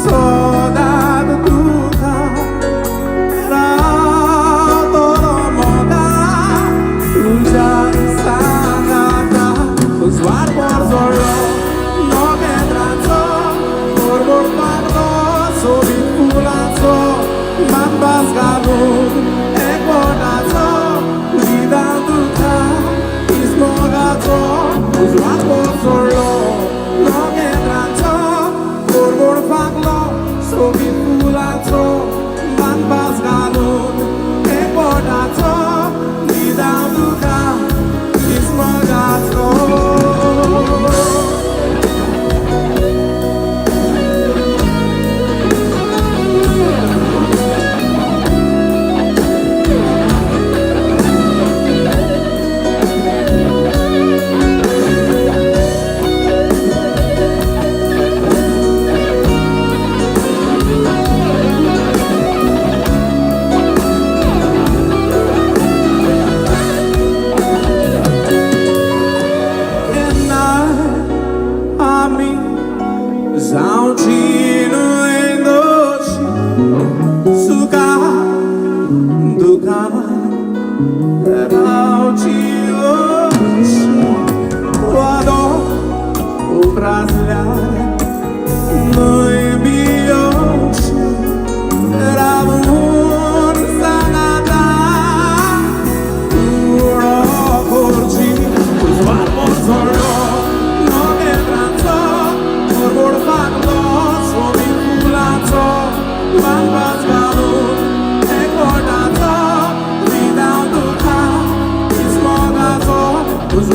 Soldado ducha, todo moda, tujan sanata, os warmos olo, no me trazo, por parlo, soy culazo, mambas galud, econazo, vida ducha, ismogazo, os warmos olo, no me trazo, por parlo, soy culazo, mambas galud, econazo, vida ducha, ismogazo. Zaunčinu endoši, suka duka, raučioši, vado upraslare, noi bioši, ravun sanata, uro porci, uzvarmo solo. Mambas galud, econazo, vida ducha, ismogazo, os